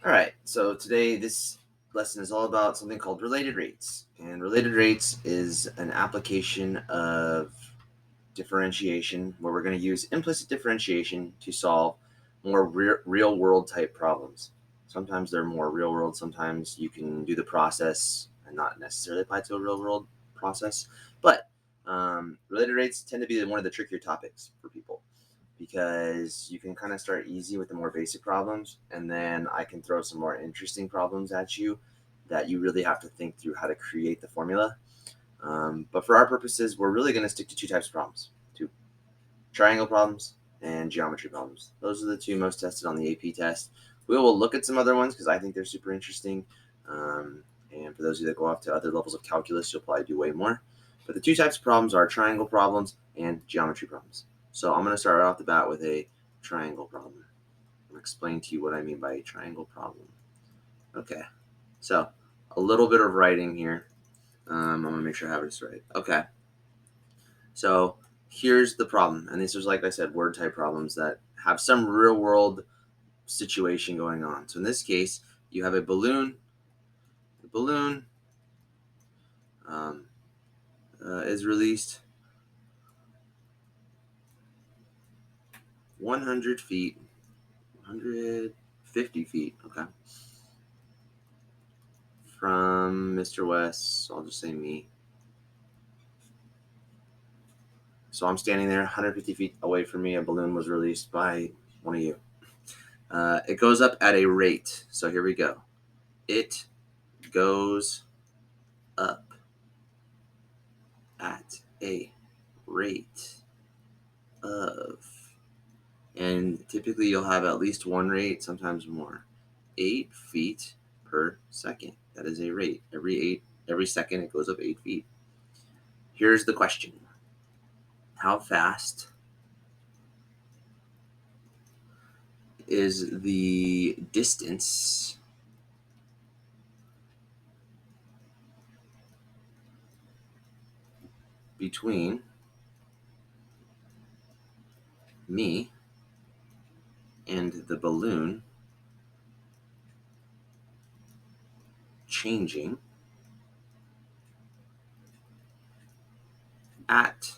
All right, so today this lesson is all about something called related rates. And related rates is an application of differentiation where we're going to use implicit differentiation to solve more real world type problems. Sometimes they're more real world, sometimes you can do the process and not necessarily apply to a real world process. But related rates tend to be one of the trickier topics for people because you can kind of start easy with the more basic problems, and then I can throw some more interesting problems at you that you really have to think through how to create the formula. But for our purposes, we're really going to stick to two types of problems: two triangle problems and geometry problems. Those are the two most tested on the AP test. We will look at some other ones because I think they're super interesting. And for those of you that go off to other levels of calculus, you'll probably do way more. But the two types of problems are triangle problems and geometry problems. So I'm going to start off the bat with a triangle problem. I'm going to explain to you what I mean by a triangle problem. Okay, so a little bit of writing here. I'm going to make sure I have this right. Okay, so here's the problem. And these are, like I said, word type problems that have some real world situation going on. So in this case, you have a balloon. The balloon um, is released 100 feet, 150 feet, okay, from Mr. West. So I'll just say me. So I'm standing there 150 feet away from me. A balloon was released by one of you. It goes up at a rate. So here we go. It goes up at a rate of, and typically you'll have at least one rate, sometimes more, 8 feet per second. That is a rate. Every second it goes up 8 feet. Here's the question: how fast is the distance between me and the balloon changing at,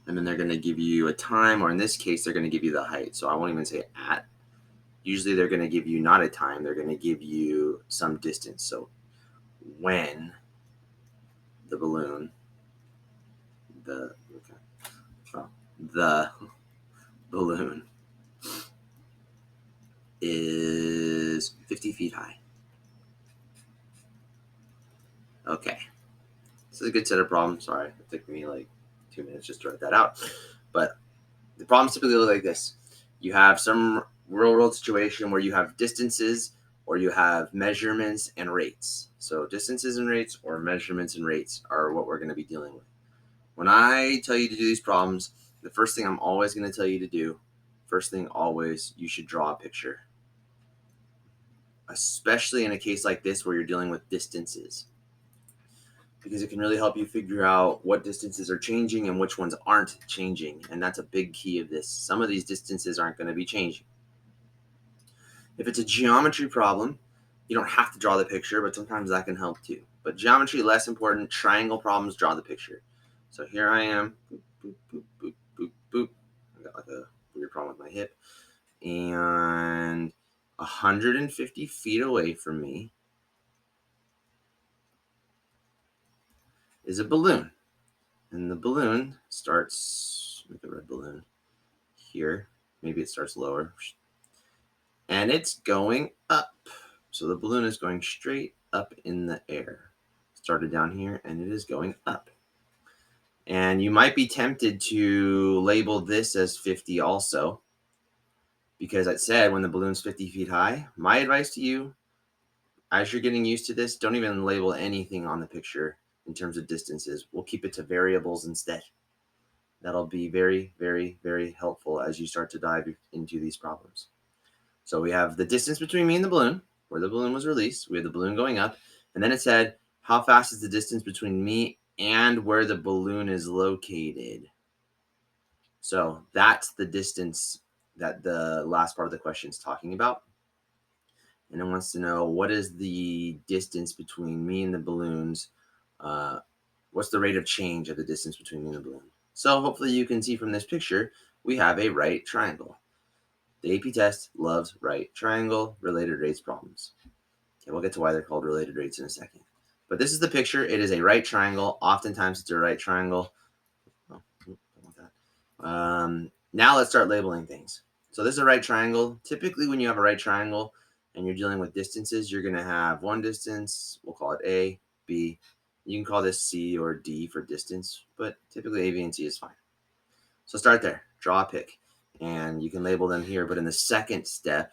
and then they're going to give you a time, or in this case, they're going to give you the height. So I won't even say at. Usually they're going to give you not a time, they're going to give you some distance. So when the balloon, the, okay, well, the balloon is 50 feet high. Okay. This is a good set of problems. Sorry, it took me like 2 minutes just to write that out. But the problems typically look like this. You have some real world situation where you have distances or you have measurements and rates. So distances and rates or measurements and rates are what we're going to be dealing with. When I tell you to do these problems, the first thing I'm always going to tell you to do, first thing always, you should draw a picture. Especially in a case like this where you're dealing with distances, because it can really help you figure out what distances are changing and which ones aren't changing. And that's a big key of this. Some of these distances aren't going to be changing. If it's a geometry problem, you don't have to draw the picture, but sometimes that can help too. But geometry, less important. Triangle problems, draw the picture. So here I am. Boop, boop, boop, boop, boop, boop. I got like a weird problem with my hip. And 150 feet away from me is a balloon. And the balloon starts, make a red balloon here. Maybe it starts lower. And it's going up. So the balloon is going straight up in the air. Started down here and it is going up. And you might be tempted to label this as 50 also, because it said when the balloon's 50 feet high. My advice to you, as you're getting used to this, don't even label anything on the picture in terms of distances. We'll keep it to variables instead. That'll be very, very, very helpful as you start to dive into these problems. So we have the distance between me and the balloon, where the balloon was released. We have the balloon going up. And then it said, how fast is the distance between me and where the balloon is located? So that's the distance that the last part of the question is talking about. and it wants to know what is the distance between me and the balloons. What's the rate of change of the distance between me and the balloon? So hopefully you can see from this picture, we have a right triangle. The AP test loves right triangle related rates problems. Okay, we'll get to why they're called related rates in a second. But this is the picture. It is a right triangle. Oftentimes it's a right triangle. Oh, don't want that. Now let's start labeling things. So this is a right triangle. Typically when you have a right triangle and you're dealing with distances, you're going to have one distance. We'll call it A, B. You can call this C or D for distance, but typically A, B, and C is fine. So start there. Draw a pick. And you can label them here. But in the second step,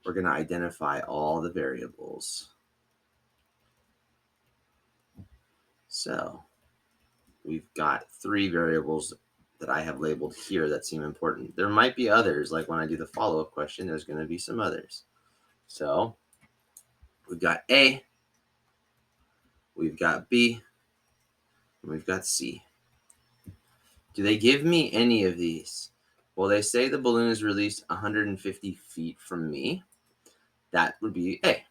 we're going to identify all the variables. So we've got 3 variables that I have labeled here that seem important. There might be others, like when I do the follow-up question, there's going to be some others. So we've got A, we've got B, and we've got C. Do they give me any of these? Well, they say the balloon is released 150 feet from me. That would be A.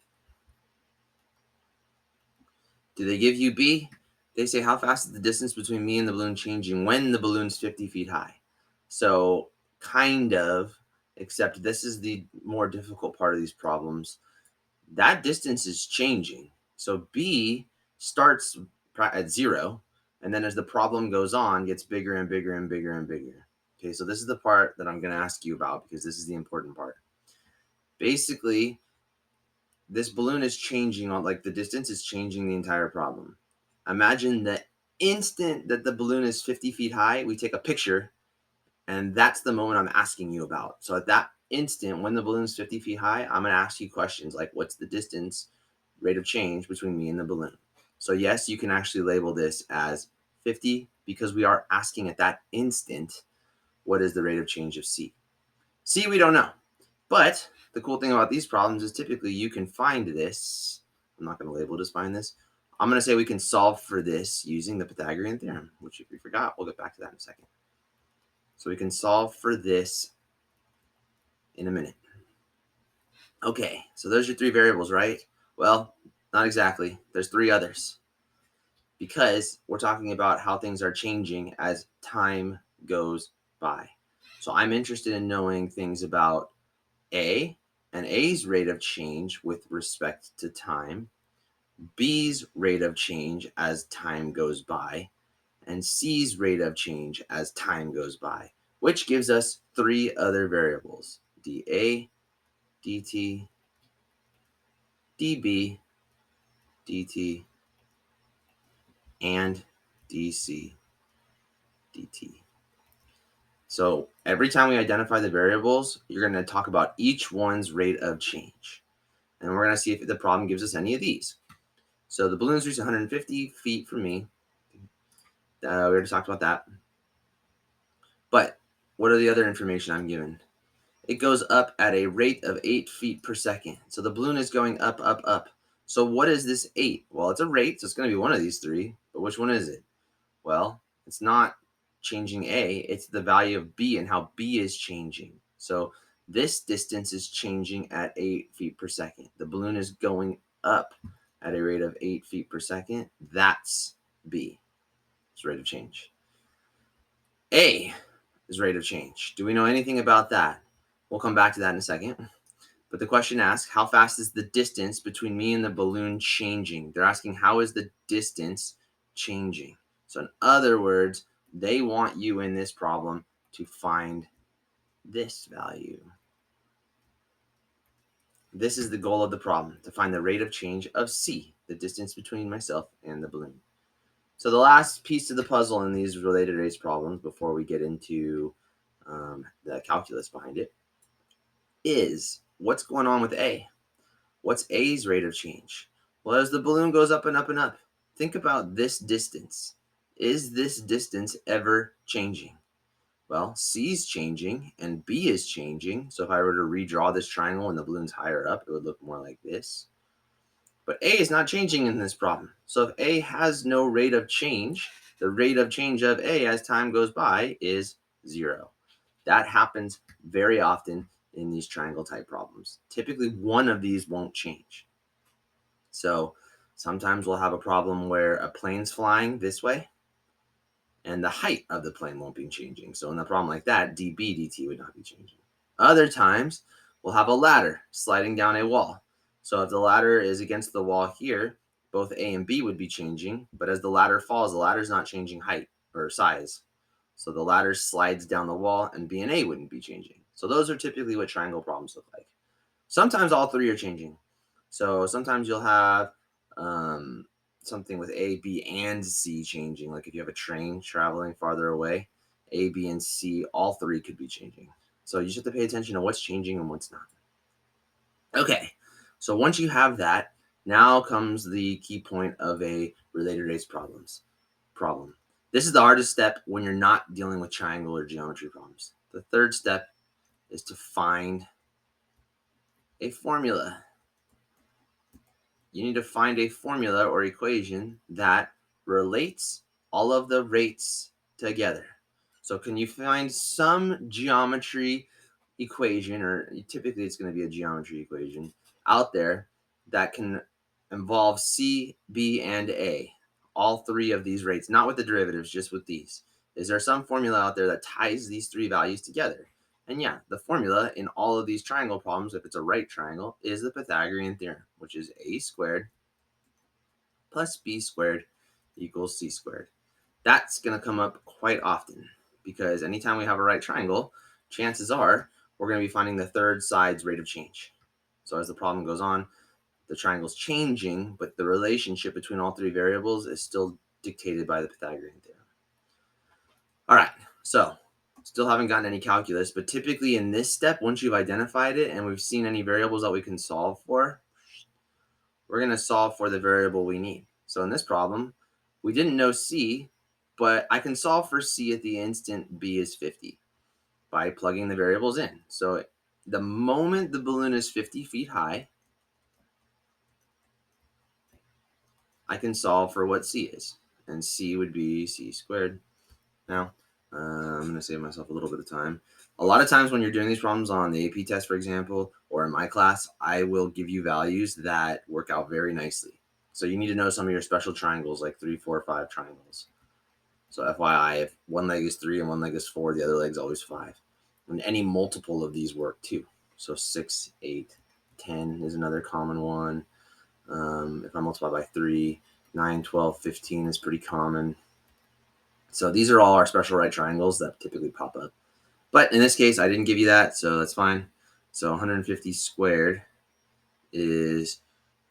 Do they give you B? They say how fast is the distance between me and the balloon changing when the balloon's 50 feet high? So kind of, except this is the more difficult part of these problems. That distance is changing. So B starts at 0, and then as the problem goes on, gets bigger and bigger and bigger and bigger. Okay, so this is the part that I'm going to ask you about because this is the important part. Basically, this balloon is changing on, like the distance is changing the entire problem. Imagine the instant that the balloon is 50 feet high, we take a picture, and that's the moment I'm asking you about. So at that instant, when the balloon's 50 feet high, I'm going to ask you questions like, what's the distance, rate of change between me and the balloon? So yes, you can actually label this as 50 because we are asking at that instant, what is the rate of change of C? C, we don't know. But the cool thing about these problems is typically you can find this. I'm not going to label, just find this. I'm going to say we can solve for this using the Pythagorean theorem, which if we forgot, we'll get back to that in a second. So we can solve for this in a minute. Okay, so there's your 3 variables, right? Well, not exactly. There's 3 others because we're talking about how things are changing as time goes by. So I'm interested in knowing things about A, and A's rate of change with respect to time, B's rate of change as time goes by, and C's rate of change as time goes by, which gives us 3 other variables, dA, dt, dB, dt, and dC, dt. So every time we identify the variables, you're going to talk about each one's rate of change. And we're going to see if the problem gives us any of these. So the balloon's reached 150 feet from me. We already talked about that. But what are the other information I'm given? It goes up at a rate of 8 feet per second. So the balloon is going up, up, up. So what is this 8? Well, it's a rate, so it's going to be one of these 3. But which one is it? Well, it's not changing A. It's the value of B and how B is changing. So this distance is changing at 8 feet per second. The balloon is going up at a rate of 8 feet per second. That's B. It's rate of change. A is rate of change. Do we know anything about that? We'll come back to that in a second. But the question asks, how fast is the distance between me and the balloon changing? They're asking, how is the distance changing? So in other words, they want you in this problem to find this value. This is the goal of the problem, to find the rate of change of C, the distance between myself and the balloon. So the last piece of the puzzle in these related rates problems before we get into the calculus behind it is what's going on with A? What's A's rate of change? Well, as the balloon goes up and up and up, think about this distance. Is this distance ever changing? Well, C's changing and B is changing. So if I were to redraw this triangle and the balloon's higher up, it would look more like this. But A is not changing in this problem. So if A has no rate of change, the rate of change of A as time goes by is 0. That happens very often in these triangle type problems. Typically, one of these won't change. So sometimes we'll have a problem where a plane's flying this way and the height of the plane won't be changing. So in a problem like that, dB dt would not be changing. Other times, we'll have a ladder sliding down a wall. So if the ladder is against the wall here, both A and B would be changing, but as the ladder falls, the ladder's not changing height or size. So the ladder slides down the wall and B and A wouldn't be changing. So those are typically what triangle problems look like. Sometimes all three are changing. So sometimes you'll have something with A, B, and C changing. Like if you have a train traveling farther away, A, B, and C, all three could be changing. So you just have to pay attention to what's changing and what's not. Okay, so once you have that, now comes the key point of a related rates problem. This is the hardest step when you're not dealing with triangle or geometry problems. The third step is to find a formula. You need to find a formula or equation that relates all of the rates together. So can you find some geometry equation, or typically it's going to be a geometry equation out there that can involve C, B, and A, all three of these rates, not with the derivatives, just with these. Is there some formula out there that ties these three values together? And yeah, the formula in all of these triangle problems, if it's a right triangle, is the Pythagorean theorem, which is a squared plus b squared equals c squared. That's going to come up quite often because anytime we have a right triangle, chances are we're going to be finding the third side's rate of change. So as the problem goes on, the triangle's changing, but the relationship between all three variables is still dictated by the Pythagorean theorem. All right, so still haven't gotten any calculus, but typically in this step, once you've identified it and we've seen any variables that we can solve for, we're going to solve for the variable we need. So in this problem, we didn't know C, but I can solve for C at the instant B is 50 by plugging the variables in. So the moment the balloon is 50 feet high, I can solve for what C is. And C would be C squared. Now, I'm going to save myself a little bit of time. A lot of times when you're doing these problems on the AP test, for example, or in my class, I will give you values that work out very nicely. So you need to know some of your special triangles, like 3, 4, 5 triangles. So FYI, if one leg is 3 and one leg is 4, the other leg's always 5. And any multiple of these work too. So 6, 8, 10 is another common one. If I multiply by 3, 9, 12, 15 is pretty common. So these are all our special right triangles that typically pop up. But in this case, I didn't give you that, so that's fine. So 150 squared is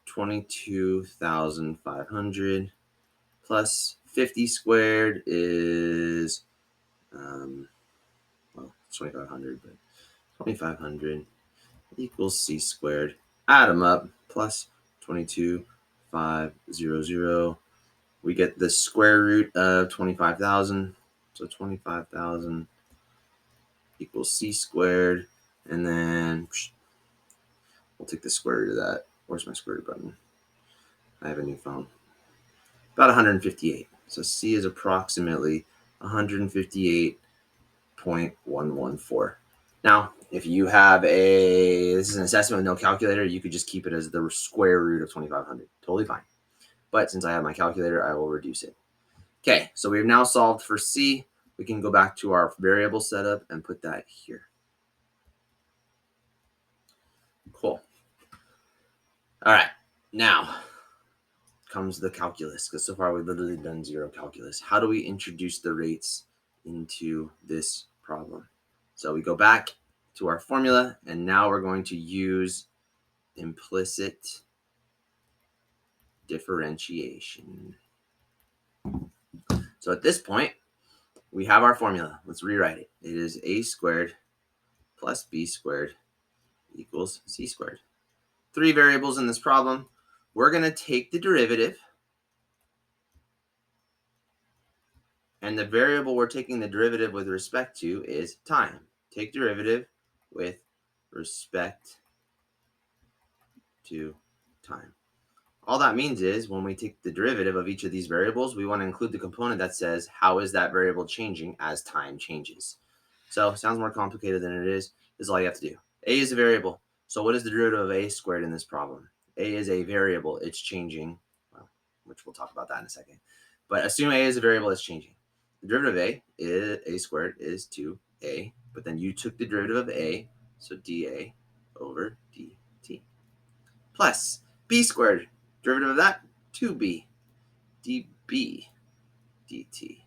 22,500 plus 50 squared is, well, it's 2,500, but 2,500 equals c squared. Add them up, plus 22,500. We get the square root of 25,000. So 25,000 equals c squared. And then we'll take the square root of that. Where's my square root button? I have a new phone. About 158. So c is approximately 158.114. Now, if you have this is an assessment with no calculator, you could just keep it as the square root of 2,500. Totally fine. But since I have my calculator, I will reduce it. Okay, so we've now solved for C. We can go back to our variable setup and put that here. Cool. All right, now comes the calculus, because so far we've literally done zero calculus. How do we introduce the rates into this problem? So we go back to our formula, and now we're going to use implicit differentiation. So at this point, we have our formula. Let's rewrite it. It is a squared plus b squared equals c squared. 3 variables in this problem. We're going to take the derivative, and the variable we're taking the derivative with respect to is time. Take derivative with respect to time. All that means is when we take the derivative of each of these variables, we want to include the component that says how is that variable changing as time changes. So it sounds more complicated than it is. This is all you have to do. A is a variable. So what is the derivative of a squared in this problem? A is a variable. It's changing, well, which we'll talk about that in a second. But assume a is a variable. It's changing. The derivative of a is a squared is 2a. But then you took the derivative of a, so dA over dt. Plus b squared. Derivative of that, 2b db dt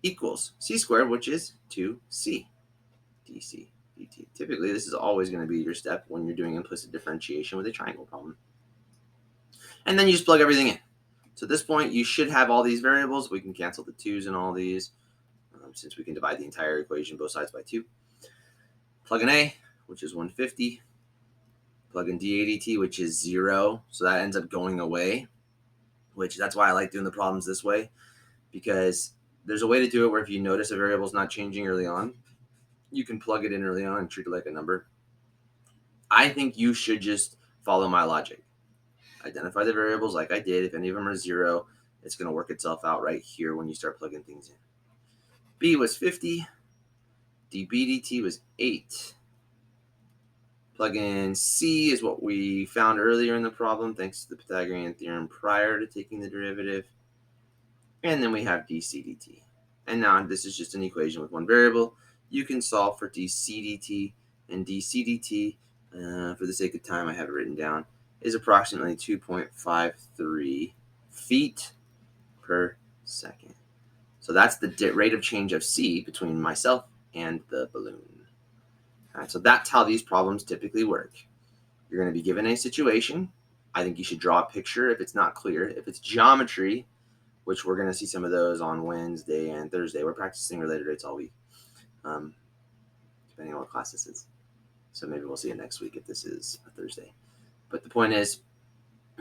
equals c squared, which is 2c dc dt. Typically, this is always going to be your step when you're doing implicit differentiation with a triangle problem. And then you just plug everything in. So at this point, you should have all these variables. We can cancel the 2's in all these since we can divide the entire equation both sides by 2. Plug in a, which is 150. Plug in dA dt, which is 0. So that ends up going away, which that's why I like doing the problems this way, because there's a way to do it where if you notice a variable is not changing early on, you can plug it in early on and treat it like a number. I think you should just follow my logic. Identify the variables like I did. If any of them are 0, it's going to work itself out right here when you start plugging things in. B was 50. dB dt was 8. Plug in C is what we found earlier in the problem, thanks to the Pythagorean theorem prior to taking the derivative. And then we have dc dt. And now this is just an equation with one variable. You can solve for dc dt, and dc dt, for the sake of time, I have it written down, is approximately 2.53 feet per second. So that's the rate of change of C between myself and the balloon. All right, so that's how these problems typically work. You're going to be given a situation. I think you should draw a picture if it's not clear. If it's geometry, which we're going to see some of those on Wednesday and Thursday. We're practicing related rates all week, depending on what class this is. So maybe we'll see it next week if this is a Thursday. But the point is,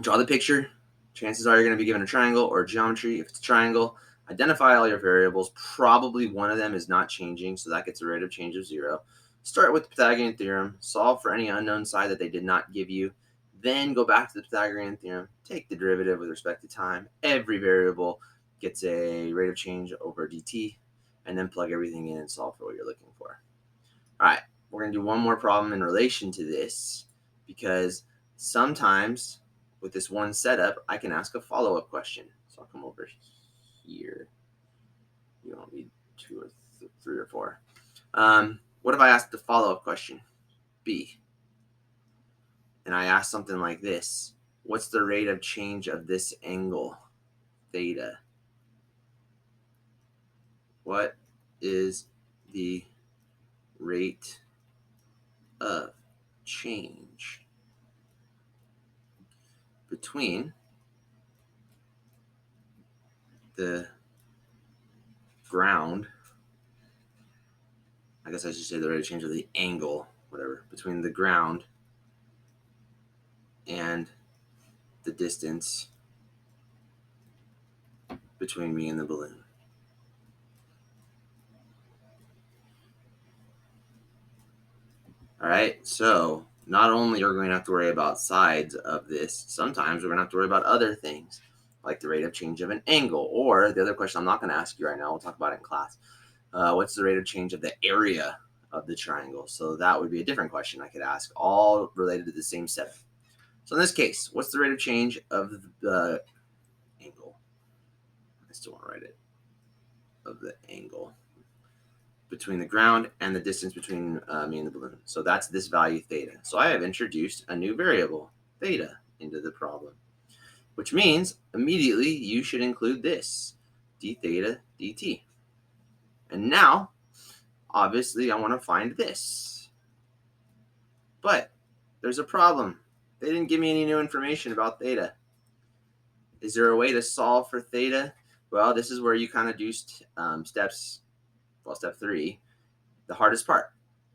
draw the picture. Chances are you're going to be given a triangle or geometry. If it's a triangle, identify all your variables. Probably one of them is not changing, so that gets a rate of change of 0. Start with the Pythagorean theorem. Solve for any unknown side that they did not give you. Then go back to the Pythagorean theorem. Take the derivative with respect to time. Every variable gets a rate of change over dt. And then plug everything in and solve for what you're looking for. All right, we're going to do one more problem in relation to this, because sometimes with this one setup, I can ask a follow-up question. So I'll come over here. You don't need 2 or 3 or 4. What if I asked the follow-up question, B? And I ask something like this. What's the rate of change of this angle, theta? What is the rate of change between the ground, I guess I should say the rate of change of the angle, whatever, between the ground and the distance between me and the balloon? All right, so not only are we going to have to worry about sides of this, sometimes we're going to have to worry about other things, like the rate of change of an angle, or the other question I'm not going to ask you right now, we'll talk about it in class. What's the rate of change of the area of the triangle? So that would be a different question I could ask, all related to the same setup. So in this case, what's the rate of change of the angle? I still want to write it. Of the angle between the ground and the distance between me and the balloon. So that's this value theta. So I have introduced a new variable, theta, into the problem, which means immediately you should include this, d theta dt. And now, obviously, I want to find this. But there's a problem. They didn't give me any new information about theta. Is there a way to solve for theta? Well, this is where you kind of do steps, well, step 3, the hardest part.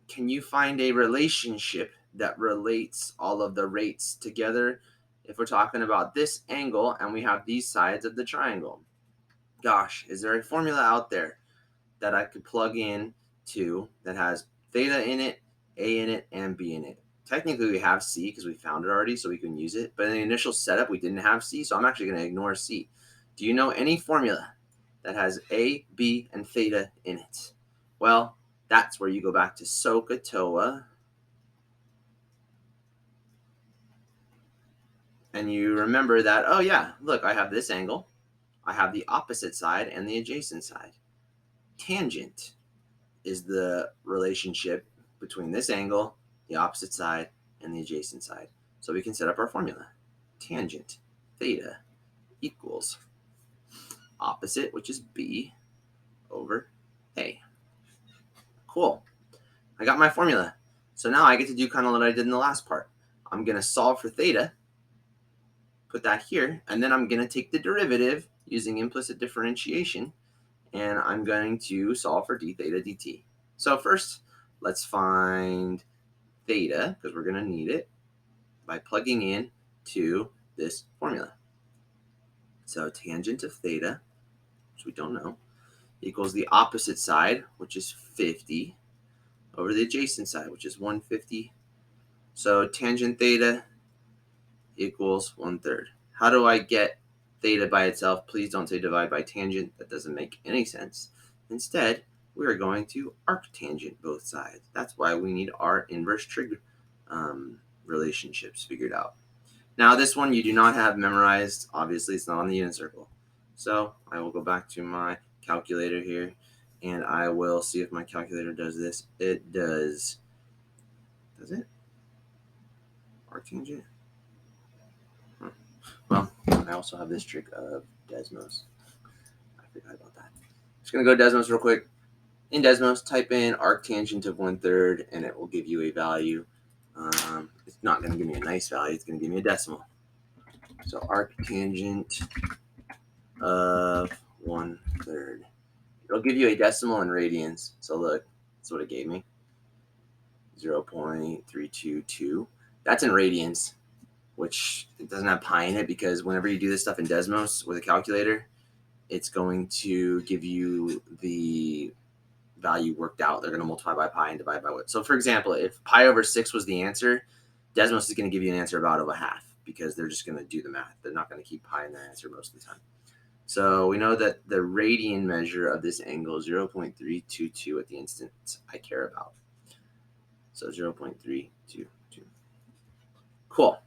Can you find a relationship that relates all of the rates together if we're talking about this angle and we have these sides of the triangle? Gosh, is there a formula out there that I could plug in to that has theta in it, A in it, and B in it? Technically, we have C because we found it already, so we can use it. But in the initial setup, we didn't have C, so I'm actually going to ignore C. Do you know any formula that has A, B, and theta in it? Well, that's where you go back to SOHCAHTOA And you remember that, oh yeah, look, I have this angle. I have the opposite side and the adjacent side. Tangent is the relationship between this angle, the opposite side, and the adjacent side. So we can set up our formula. Tangent theta equals opposite, which is B, over A. Cool. I got my formula. So now I get to do kind of what I did in the last part. I'm going to solve for theta, put that here, and then I'm going to take the derivative using implicit differentiation, and I'm going to solve for d theta dt. So first, let's find theta, because we're going to need it, by plugging in to this formula. So tangent of theta, which we don't know, equals the opposite side, which is 50, over the adjacent side, which is 150. So tangent theta equals 1/3. How do I get theta by itself? Please don't say divide by tangent. That doesn't make any sense. Instead, we are going to arctangent both sides. That's why we need our inverse trig relationships figured out. Now, this one you do not have memorized. Obviously, it's not on the unit circle. So I will go back to my calculator here, and I will see if my calculator does this. It does. Does it? Arctangent? Huh. Well, I also have this trick of Desmos. I forgot about that. Just going to go to Desmos real quick. In Desmos, type in arctangent of 1/3, and it will give you a value. It's not going to give me a nice value. It's going to give me a decimal. So arctangent of 1/3. It'll give you a decimal in radians. So look, that's what it gave me. 0.322. That's in radians, which it doesn't have pi in it because whenever you do this stuff in Desmos with a calculator, it's going to give you the value worked out. They're going to multiply by pi and divide by what. So for example, if pi over 6 was the answer, Desmos is going to give you an answer about a half because they're just going to do the math. They're not going to keep pi in their answer most of the time. So we know that the radian measure of this angle is 0.322 at the instant I care about. So 0.322. Cool.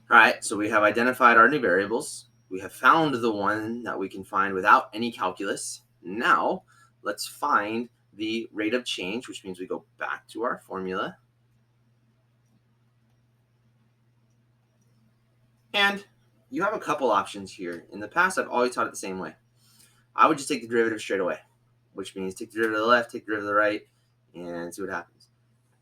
All right, so we have identified our new variables. We have found the one that we can find without any calculus. Now, let's find the rate of change, which means we go back to our formula. And you have a couple options here. In the past, I've always taught it the same way. I would just take the derivative straight away, which means take the derivative of the left, take the derivative of the right, and see what happens.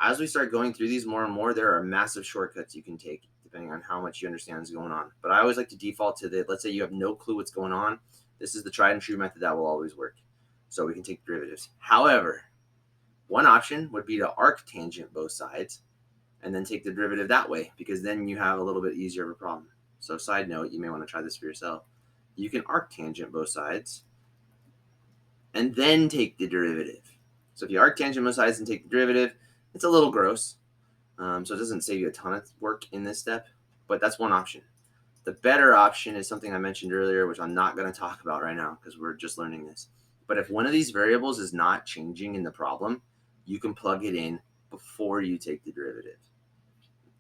As we start going through these more and more, there are massive shortcuts you can take depending on how much you understand is going on. But I always like to default to the, let's say you have no clue what's going on. This is the tried and true method that will always work. So we can take derivatives. However, one option would be to arctangent both sides and then take the derivative that way, because then you have a little bit easier of a problem. So side note, you may want to try this for yourself. You can arctangent both sides and then take the derivative. So if you arctangent both sides and take the derivative, it's a little gross. So it doesn't save you a ton of work in this step, but that's one option. The better option is something I mentioned earlier, which I'm not going to talk about right now because we're just learning this. But if one of these variables is not changing in the problem, you can plug it in before you take the derivative.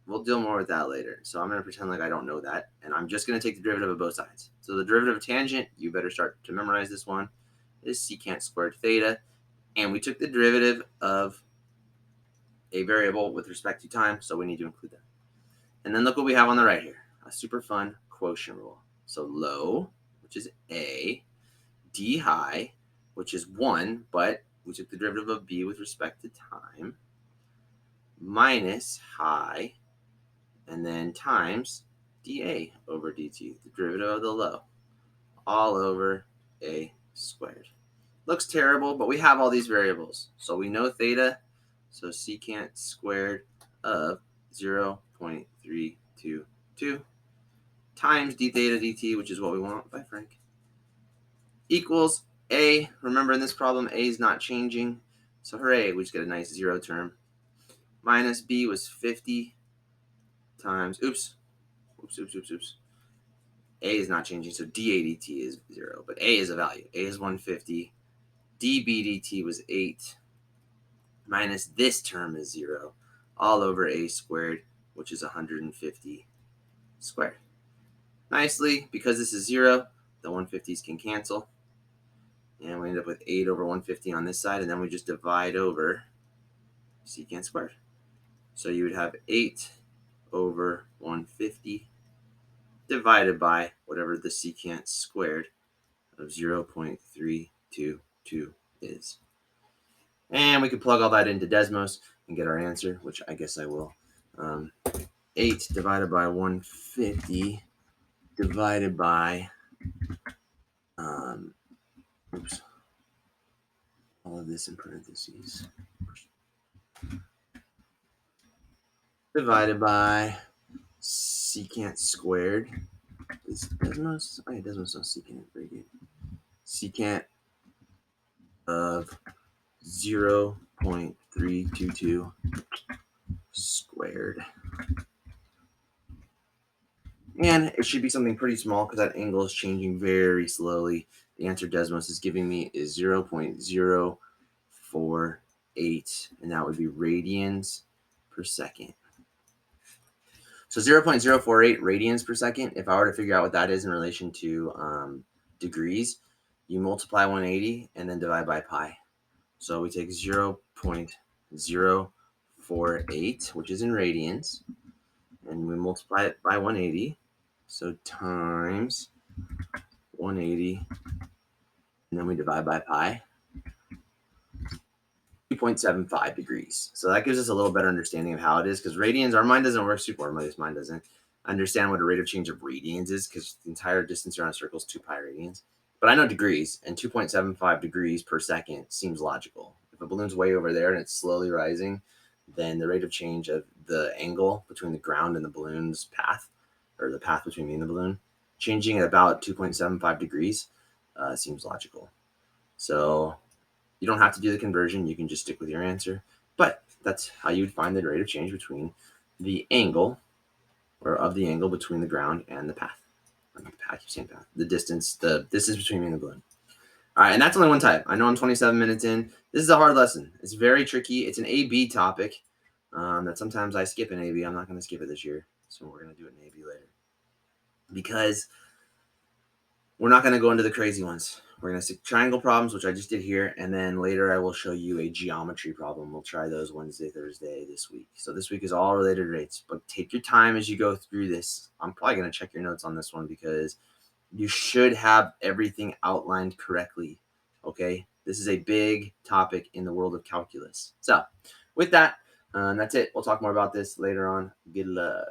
We'll deal more with that later. So I'm going to pretend like I don't know that, and I'm just going to take the derivative of both sides. So the derivative of tangent, you better start to memorize this one, is secant squared theta. And we took the derivative of a variable with respect to time, so we need to include that. And then look what we have on the right here, a super fun quotient rule. So low, which is A, D high, which is 1, but we took the derivative of B with respect to time, minus high, and then times dA over dt, the derivative of the low, all over A squared. Looks terrible, but we have all these variables. So we know theta, so secant squared of 0.322 times d theta dt, which is what we want. Bye, Frank. Equals A. Remember in this problem, A is not changing. So hooray, we just get a nice zero term. Minus B was 50 times, oops. A is not changing, so dA dt is 0, but A is a value. A is 150. dB dt was 8. Minus this term is 0, all over A squared, which is 150 squared. nicely. Because this is 0, the 150s can cancel. And we end up with 8 over 150 on this side, and then we just divide over secant squared. So you would have 8 over 150 divided by whatever the secant squared of 0.322 is. And we can plug all that into Desmos and get our answer, which I guess I will. 8 divided by 150 divided by, oops, all of this in parentheses, divided by secant squared. Is Desmos? Oh, yeah, Desmos knows secant. Very good. Secant of 0.322 squared. And it should be something pretty small because that angle is changing very slowly. The answer Desmos is giving me is 0.048, and that would be radians per second. So 0.048 radians per second, if I were to figure out what that is in relation to degrees, you multiply 180 and then divide by pi. So we take 0.048, which is in radians, and we multiply it by 180. So times 180, and then we divide by pi. 2.75 degrees. So that gives us a little better understanding of how it is, because radians, our mind doesn't work super well, at least mine doesn't understand what a rate of change of radians is, because the entire distance around a circle is 2 pi radians. But I know degrees, and 2.75 degrees per second seems logical. If a balloon's way over there and it's slowly rising, then the rate of change of the angle between the ground and the balloon's path, or the path between me and the balloon, changing at about 2.75 degrees seems logical. So you don't have to do the conversion. You can just stick with your answer. But that's how you would find the rate of change between the angle, or of the angle between the ground and the path. Not the path, you saying path. The distance between me and the balloon. All right, and that's only one type. I know I'm 27 minutes in. This is a hard lesson. It's very tricky. It's an A-B topic that sometimes I skip in A-B. I'm not going to skip it this year, so we're going to do it in A-B later. Because we're not going to go into the crazy ones. We're going to stick triangle problems, which I just did here, and then later I will show you a geometry problem. We'll try those Wednesday, Thursday this week. So this week is all related rates, but take your time as you go through this. I'm probably going to check your notes on this one because you should have everything outlined correctly, okay? This is a big topic in the world of calculus. So with that, that's it. We'll talk more about this later on. Good luck.